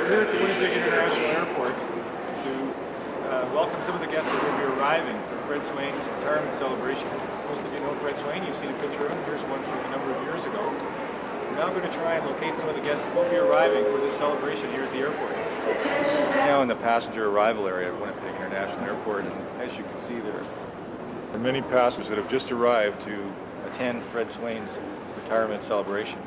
here at the Winnipeg International Airport to welcome some of the guests that will be arriving for Fred Swaine's retirement celebration. Most of you know Fred Swaine. You've seen a picture of him. Here's one from a number of years ago. We're now going to try and locate some of the guests that will be arriving for this celebration here at the airport. Now in the passenger arrival area at Winnipeg International Airport, and as you can see, there are many passengers that have just arrived to attend Fred Swaine's retirement celebration.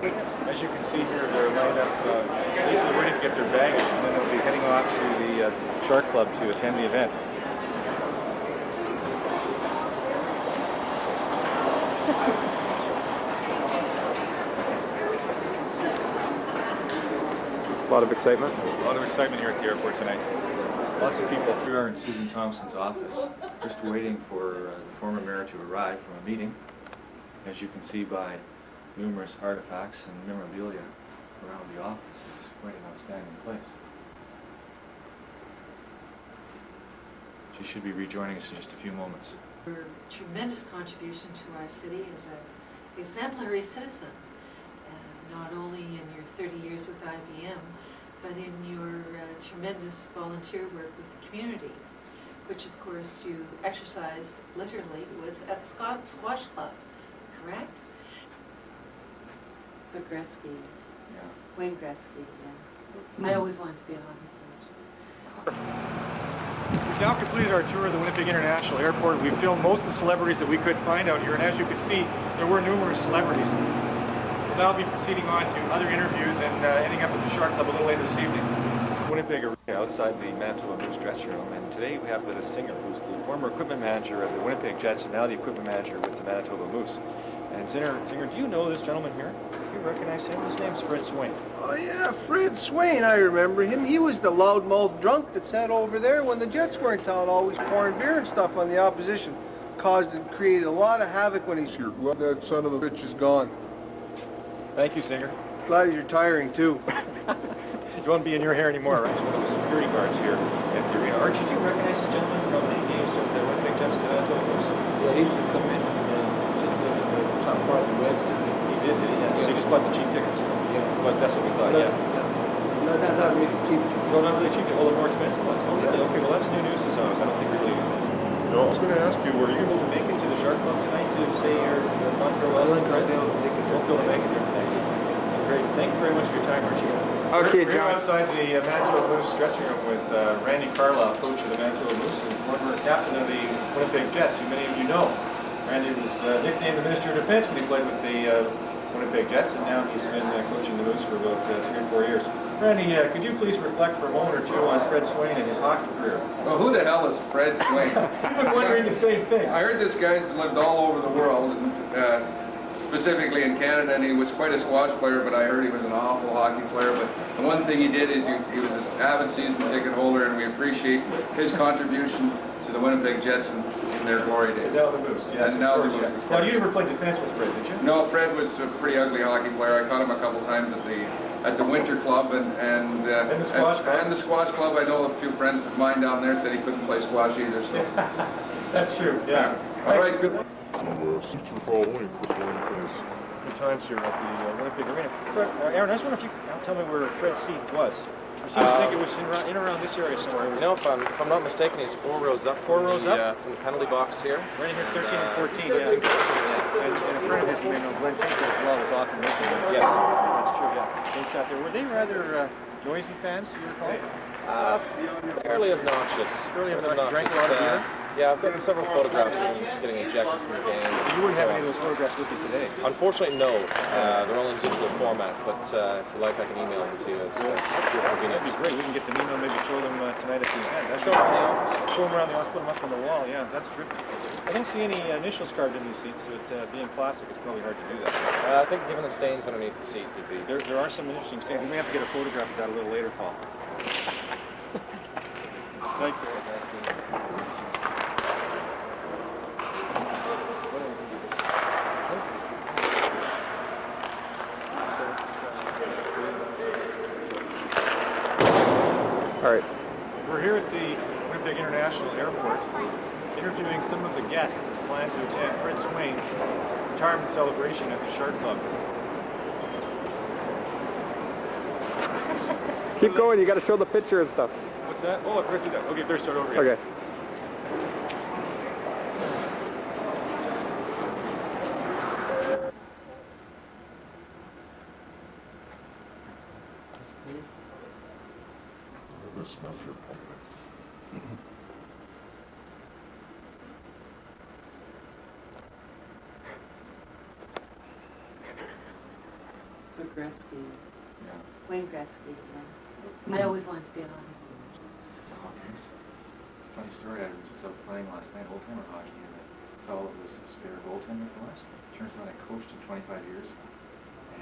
As you can see here, they're lined up basically ready to get their baggage, and then they'll be heading off to the Shark Club to attend the event. A lot of excitement? A lot of excitement here at the airport tonight. Lots of people. We are in Susan Thompson's office, just waiting for the former mayor to arrive from a meeting. As you can see by numerous artifacts and memorabilia around the office, it's quite an outstanding place. She should be rejoining us in just a few moments. Your tremendous contribution to our city as an exemplary citizen, not only in your 30 years with IBM, but in your tremendous volunteer work with the community, which of course you exercised literally at the Squash Club, correct? But Gretzky, Yeah. Wayne Gretzky, yes. I always wanted to be a hockey coach. We've now completed our tour of the Winnipeg International Airport. We've filmed most of the celebrities that we could find out here, and as you can see, there were numerous celebrities. We'll now be proceeding on to other interviews and ending up at the Shark Club a little later this evening. Winnipeg Arena outside the Manitoba Moose dressing room, and today we have with us Zinger, who's the former equipment manager of the Winnipeg Jets and now the equipment manager with the Manitoba Moose. And Zinger, do you know this gentleman here? Do you recognize him? His name's Fred Swaine. Oh yeah, Fred Swaine, I remember him. He was the loudmouth drunk that sat over there when the Jets weren't out, always pouring beer and stuff on the opposition. Caused and created a lot of havoc when he's here. Glad that son of a bitch is gone. Thank you, Zinger. Glad he's retiring too. You won't be in your hair anymore, right? He's one of the security guards here at the arena. Archie, do you recognize this gentleman from any games of the Winnipeg Jets and Manitoba Moose? Yeah, he used to come in and sit in the top part of the Reds. He did he? Yeah. So he just bought the cheap tickets? Yeah. But that's what we thought, yeah. No, not really cheap. No, not really cheap. A little more expensive ones. Oh, really? Okay, well, that's new news to some of us. I don't think we really... No, I was going to ask you, were you able to make it to the Shark Club tonight to say your fond farewells? I won't be able to make it. Don't feel to make it there tonight. Great. Thank you very much for your time, Archie. Okay, We're John. outside the Manitoba Moose dressing room with Randy Carlyle, coach of the Manitoba Moose and former captain of the Winnipeg Jets, who many of you know. Randy was nicknamed the Minister of Defense when he played with the Winnipeg Jets, and now he's been coaching the Moose for about 3 or 4 years. Randy, could you please reflect for a moment or two on Fred Swaine and his hockey career? Well, who the hell is Fred Swaine? I've been wondering the same thing. I heard this guy's lived all over the world, and specifically in Canada, and he was quite a squash player, but I heard he was an awful hockey player. But the one thing he did is he was an avid season ticket holder, and we appreciate his contribution to the Winnipeg Jets in their glory days. Now the Moose, yes. And now the Moose. Now, you never played defense with Fred, did you? No, Fred was a pretty ugly hockey player. I caught him a couple times at the Winter Club and the Squash Club. And the Squash Club. I know a few friends of mine down there said he couldn't play squash either. So that's true. Yeah. All right. Good. Good times here at the Winnipeg Arena. Aaron, I just wonder if you can tell me where Fred's seat was. I seem to think it was in around this area somewhere. No, if I'm not mistaken, he's 4 rows up. 4 rows up? From the penalty box here. Right in here, 13 and 14. 13, Yeah. 14, yes. And a friend of his, Glenn Zinger as well, was often with him. Yes, that's true, yeah. They sat there. Were they rather noisy fans, do you recall? Fairly obnoxious. Fairly obnoxious. Drank a lot of beer? Yeah, I've gotten several photographs of him getting ejected from the game. You wouldn't have any of those photographs with you today? Unfortunately, no. They're all in digital format, but if you like, I can email them to you. It's your convenience. That'd be great. We can get them email, maybe show them tonight at the event. Show them around the office. Show them around the office, put them up on the wall. Yeah, that's true. I don't see any initials carved in these seats, but being plastic, it's probably hard to do that. I think given the stains underneath the seat would be... There are some interesting stains. We may have to get a photograph of that a little later, Paul. Thanks, Eric. All right. We're here at the Winnipeg International Airport interviewing some of the guests that plan to attend Fred Swaine's retirement celebration at the Shark Club. Keep going, you got to show the picture and stuff. What's that? Oh, I forgot to do that. Okay, better start over here. Okay. The Gretzky, Wayne Gretzky, yeah. I always wanted to be an hockey. Funny story, I was out playing last night, old-timer hockey, and the fellow who was the spare goaltender for us, turns out I coached him 25 years ago.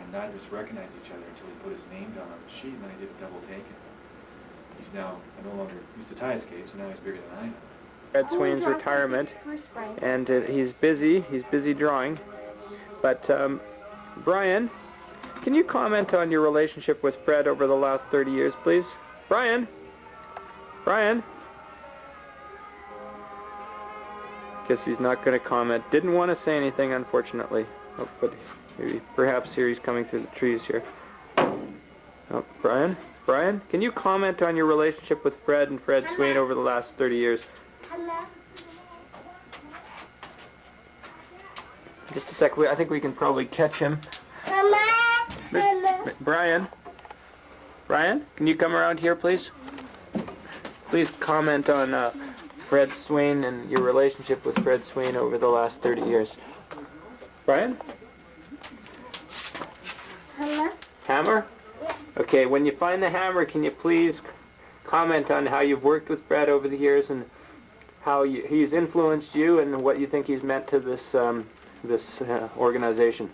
And neither of us recognized each other until he put his name down on the sheet, and then I did a double take. He's now, I no longer used to tie skates, so now he's bigger than I am. Fred Swaine's retirement, and he's busy drawing. But Brian, can you comment on your relationship with Fred over the last 30 years, please? Brian? Brian? Guess he's not going to comment. Didn't want to say anything, unfortunately. Oh, but maybe, perhaps here he's coming through the trees here. Oh, Brian? Brian, can you comment on your relationship with Fred and Fred Swaine over the last 30 years? Just a sec, I think we can probably catch him. Brian? Brian, can you come around here, please? Please comment on Fred Swaine and your relationship with Fred Swaine over the last 30 years. Brian? Hammer? Okay, when you find the hammer, can you please comment on how you've worked with Fred over the years and how he's influenced you and what you think he's meant to this organization?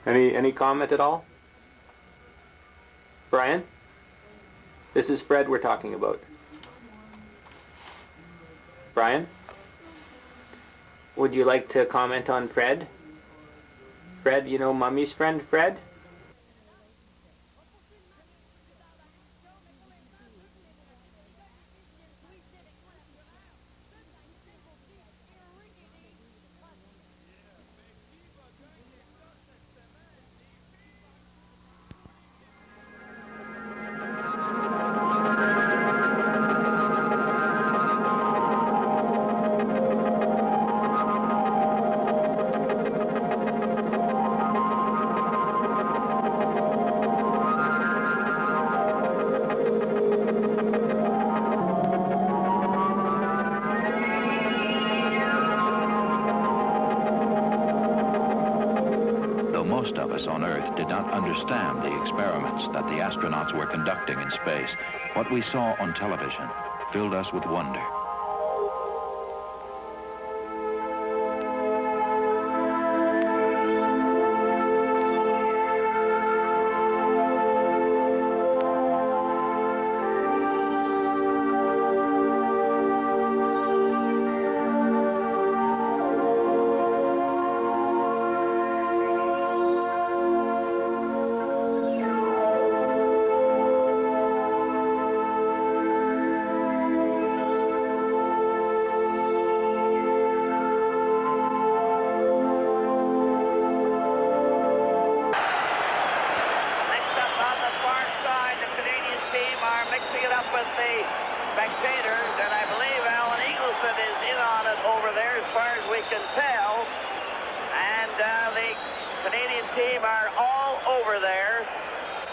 Any comment at all? Brian? This is Fred we're talking about. Brian? Would you like to comment on Fred? Fred, you know Mummy's friend Fred? Most of us on Earth did not understand the experiments that the astronauts were conducting in space. What we saw on television filled us with wonder.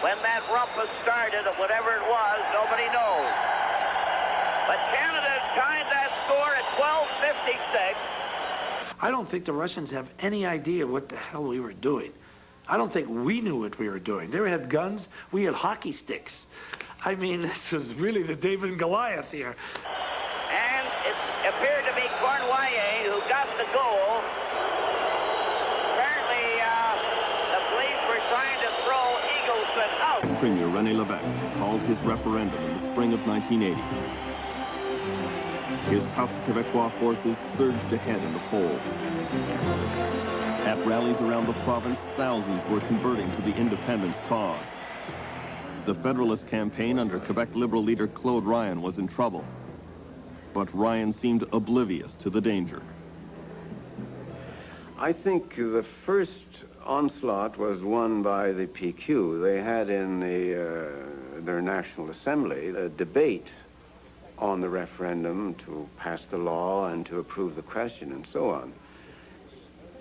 When that rumpus started, whatever it was, nobody knows. But Canada tied that score at 12:56. I don't think the Russians have any idea what the hell we were doing. I don't think we knew what we were doing. They had guns, we had hockey sticks. I mean, this was really the David and Goliath here. And it appeared to be Cornwallis who got the goal. Apparently, the police were trying to throw Eagleson out. Premier René Lévesque called his referendum in the spring of 1980. His Parti Québécois forces surged ahead in the polls. At rallies around the province, thousands were converting to the independence cause. The Federalist campaign under Quebec Liberal leader Claude Ryan was in trouble. But Ryan seemed oblivious to the danger. I think the first onslaught was won by the PQ. They had in their National Assembly a debate on the referendum to pass the law and to approve the question and so on.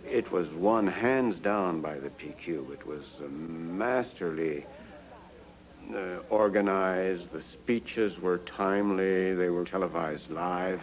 It was won hands down by the PQ. It was masterly organized. The speeches were timely. They were televised live.